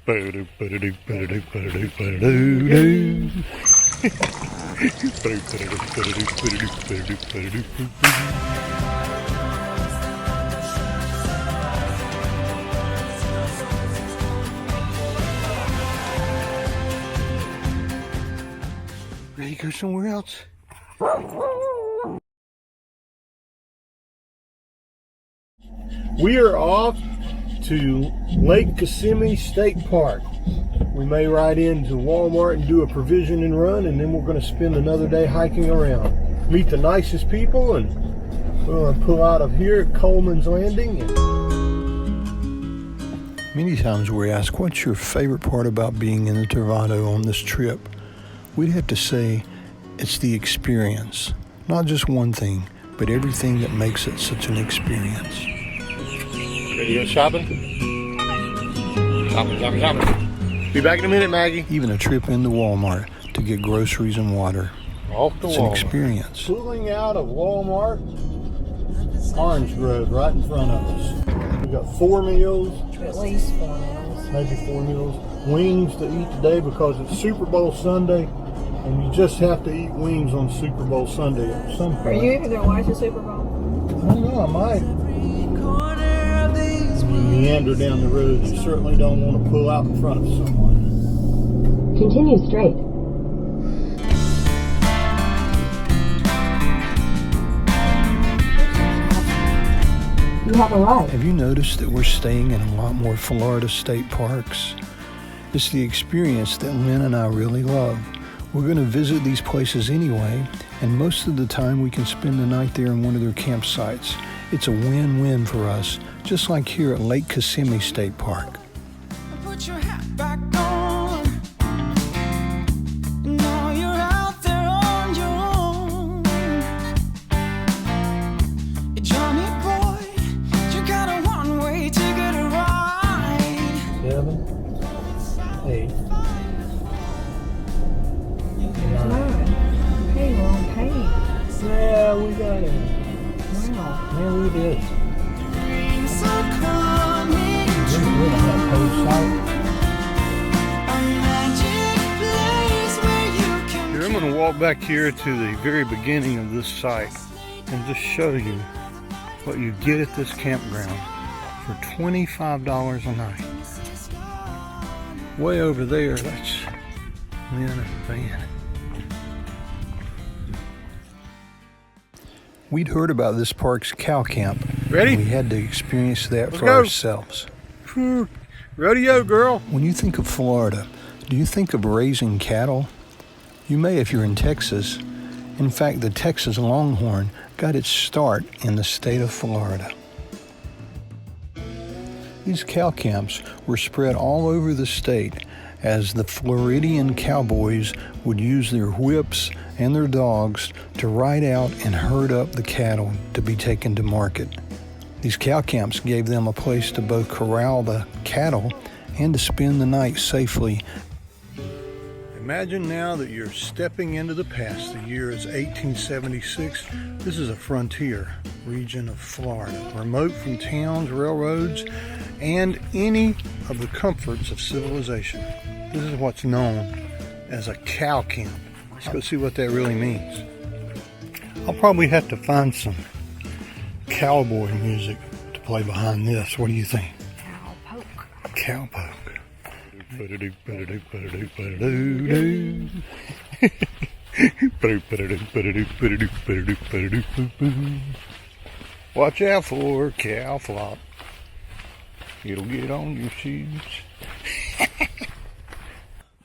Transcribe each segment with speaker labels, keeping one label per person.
Speaker 1: Ready to go somewhere else? We are off to Lake Kissimmee State Park. We may ride into Walmart and do a provision and run, and then we're going to spend another day hiking around. Meet the nicest people, and we're going to pull out of here at Coleman's Landing. Many times we're asked, what's your favorite part about being in the Travato on this trip? We'd have to say it's the experience. Not just one thing, but everything that makes it such an experience. Ready to go shopping? Shopping. Be back in a minute, Maggie. Even a trip into Walmart to get groceries and water. Off to Walmart. It's an experience. Pulling out of Walmart, orange grove right in front of us. We got 4 meals.
Speaker 2: At least 4 meals.
Speaker 1: Maybe 4 meals. Wings to eat today because it's Super Bowl Sunday, and you just have to eat wings on Super Bowl Sunday at some point.
Speaker 2: Are you even going to watch the Super Bowl?
Speaker 1: I don't know, I might. Meander down the road. You certainly don't want to pull out in front of someone.
Speaker 3: Continue straight. You have arrived.
Speaker 1: Have you noticed that we're staying in a lot more Florida state parks? It's the experience that Lynn and I really love. We're going to visit these places anyway, and most of the time we can spend the night there in one of their campsites. It's a win-win for us, just like here at Lake Kissimmee State Park.
Speaker 4: Put your hat back on. Now you're out there on your own. Johnny boy, you got a one-way ticket to ride.
Speaker 1: 7, 8,
Speaker 2: 9. Hey, we're on pace.
Speaker 1: Yeah, we got it.
Speaker 2: Wow.
Speaker 1: Man, look at this.
Speaker 4: So coming
Speaker 1: We're on that page site.
Speaker 4: a magic place where you can.
Speaker 1: Here, I'm going to walk back here to the very beginning of this site and just show you what you get at this campground for $25 a night. Way over there, that's Lynn and Van. We'd heard about this park's cow camp. Ready? We had to experience that for ourselves. Rodeo girl. When you think of Florida, do you think of raising cattle? You may if you're in Texas. In fact, the Texas Longhorn got its start in the state of Florida. These cow camps were spread all over the state as the Floridian cowboys would use their whips and their dogs to ride out and herd up the cattle to be taken to market. These cow camps gave them a place to both corral the cattle and to spend the night safely. Imagine now that you're stepping into the past. The year is 1876. This is a frontier region of Florida, remote from towns, railroads, and any of the comforts of civilization. This is what's known as a cow camp. Let's go see what that really means. I'll probably have to find some cowboy music to play behind this. What do you think?
Speaker 2: Cowpoke.
Speaker 1: Cowpoke. Watch out for cow flop. It'll get on your shoes.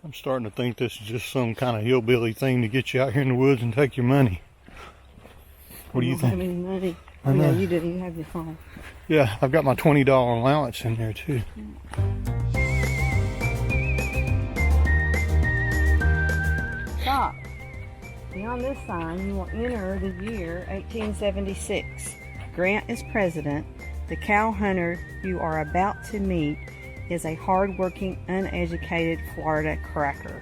Speaker 1: I'm starting to think this is just some kind of hillbilly thing to get you out here in the woods and take your money. What do you think?
Speaker 2: I don't have any money.
Speaker 1: I know.
Speaker 2: Yeah, you didn't even have your phone.
Speaker 1: Yeah, I've got my $20 allowance in there too.
Speaker 2: Stop. Beyond this sign, you will enter the year 1876. Grant is president. The cow hunter you are about to meet is a hard-working, uneducated Florida cracker.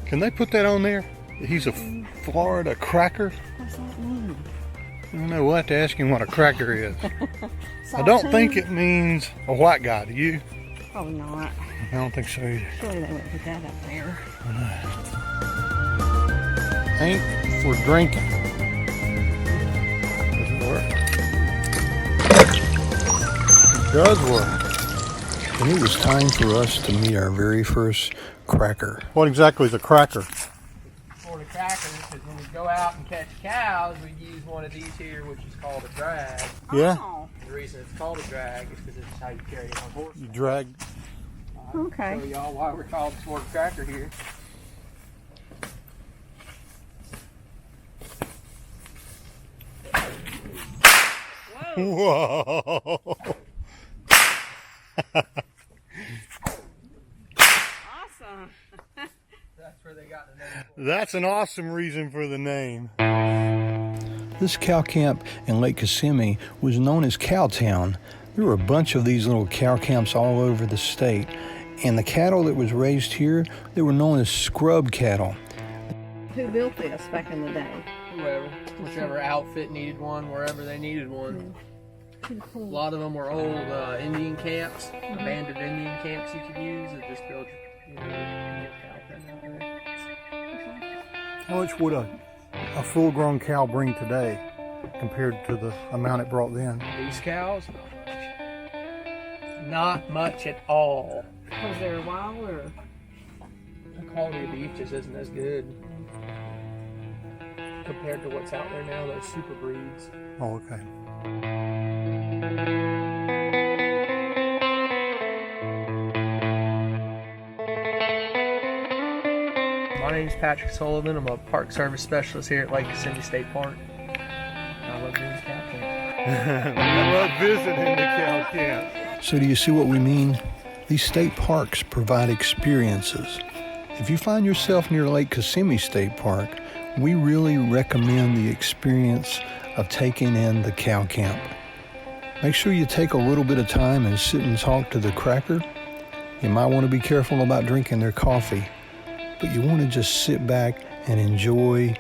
Speaker 1: Can they put that on there? He's a Florida cracker?
Speaker 2: What's that mean?
Speaker 1: I don't know, we'll have to ask him what a cracker is. I don't think it means a white guy, do you?
Speaker 2: Probably not.
Speaker 1: I don't think so either.
Speaker 2: Surely they wouldn't put that up there.
Speaker 1: Ain't for drinking. Does it work? It does work. And it was time for us to meet our very first cracker. What exactly is a cracker?
Speaker 5: For the crackers, because when we go out and catch cows, we use one of these here, which is called a drag.
Speaker 1: Yeah.
Speaker 2: Oh,
Speaker 5: The reason it's called a drag is because it's how you carry it on horse.
Speaker 1: You drag.
Speaker 2: okay.
Speaker 5: Show y'all why we're called the sport cracker here.
Speaker 1: Whoa.
Speaker 2: Awesome.
Speaker 5: That's where they got the name for
Speaker 1: That's an awesome reason for the name. This cow camp in Lake Kissimmee was known as Cowtown. There were a bunch of these little cow camps all over the state. And the cattle that was raised here, they were known as scrub cattle.
Speaker 2: Who built this back in the day?
Speaker 5: whoever, whichever outfit needed one, wherever they needed one. A lot of them were old Indian camps, abandoned Indian camps you could use, and just build your cow pen out there.
Speaker 1: How much would a full-grown cow bring today compared to the amount it brought then?
Speaker 5: These cows, not much at all.
Speaker 2: Was there a wild or?
Speaker 5: The quality of beef just isn't as good compared to what's out there now, those super breeds.
Speaker 1: Oh, okay.
Speaker 5: My name's Patrick Sullivan. I'm a park service specialist here at Lake Kissimmee State Park. I love doing cow camp.
Speaker 1: I love visiting the cow camp. So do you see what we mean? These state parks provide experiences. If you find yourself near Lake Kissimmee State Park, we really recommend the experience of taking in the cow camp. Make sure you take a little bit of time and sit and talk to the cracker. You might want to be careful about drinking their coffee, but you want to just sit back and enjoy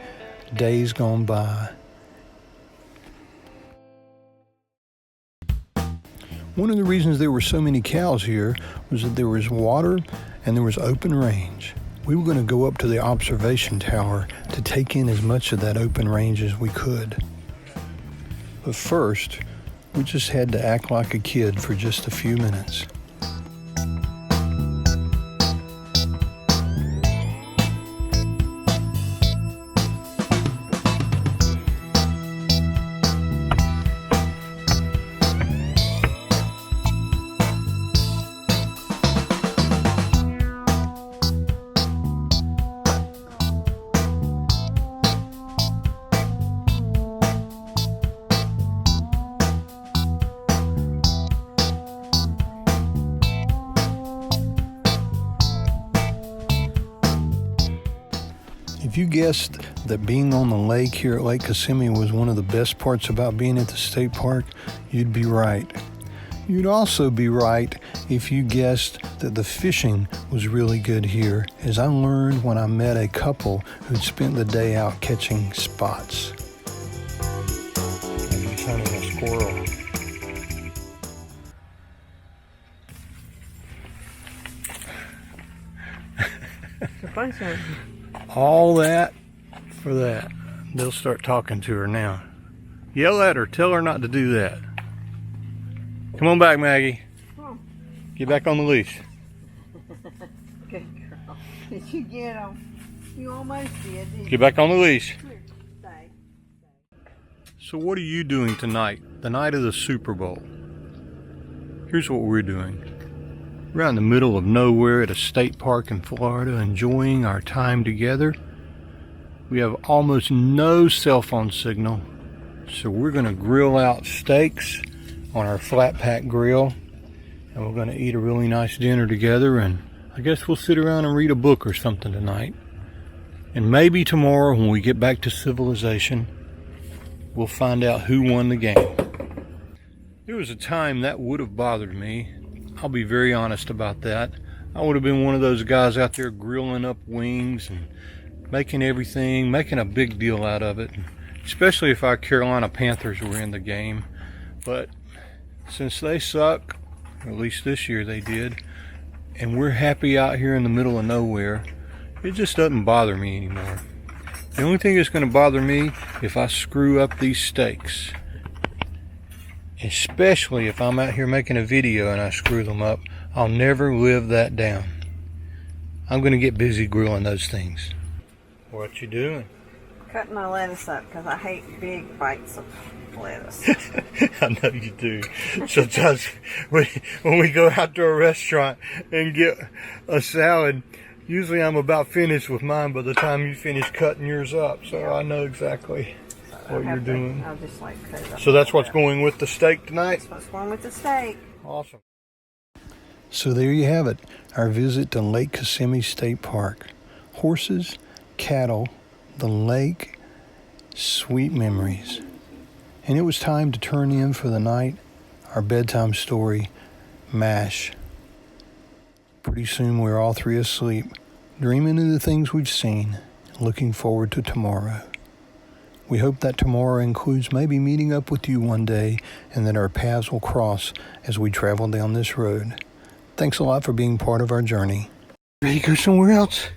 Speaker 1: days gone by. One of the reasons there were so many cows here was that there was water and there was open range. We were going to go up to the observation tower to take in as much of that open range as we could. But first, we just had to act like a kid for just a few minutes. If you guessed that being on the lake here at Lake Kissimmee was one of the best parts about being at the state park, you'd be right. You'd also be right if you guessed that the fishing was really good here, as I learned when I met a couple who'd spent the day out catching spots. I just hunted a squirrel. All that for that. They'll start talking to her now. Yell at her. Tell her not to do that. Come on back, Maggie.
Speaker 2: Come on.
Speaker 1: Get back on the leash.
Speaker 2: Good girl. Did you get him? You almost did, didn't you?
Speaker 1: Get back on the leash.
Speaker 2: Come here. Stay.
Speaker 1: So what are you doing tonight, the night of the Super Bowl? Here's what we're doing. We're out in the middle of nowhere at a state park in Florida, enjoying our time together. We have almost no cell phone signal, so we're going to grill out steaks on our flat pack grill, and we're going to eat a really nice dinner together, and I guess we'll sit around and read a book or something tonight. And maybe tomorrow, when we get back to civilization, we'll find out who won the game. There was a time that would have bothered me. I'll be very honest about that. I would have been one of those guys out there grilling up wings and making a big deal out of it, and especially if our Carolina Panthers were in the game. But since they suck, or at least this year they did, and we're happy out here in the middle of nowhere, it just doesn't bother me anymore. The only thing that's going to bother me if I screw up these steaks, especially if I'm out here making a video and I screw them up. I'll never live that down. I'm going to get busy grilling those things. What you doing?
Speaker 2: Cutting my lettuce up because I hate big bites of lettuce.
Speaker 1: I know you do. Sometimes when we go out to a restaurant and get a salad, usually I'm about finished with mine by the time you finish cutting yours up. So I know exactly what you're doing.
Speaker 2: I'll just like cut it up.
Speaker 1: So that's what's going with the steak tonight?
Speaker 2: That's what's going with the steak.
Speaker 1: Awesome. So there you have it, our visit to Lake Kissimmee State Park. Horses, cattle, the lake, sweet memories. And it was time to turn in for the night, our bedtime story, MASH. Pretty soon we're all three asleep, dreaming of the things we've seen, looking forward to tomorrow. We hope that tomorrow includes maybe meeting up with you one day and that our paths will cross as we travel down this road. Thanks a lot for being part of our journey. Ready to go somewhere else?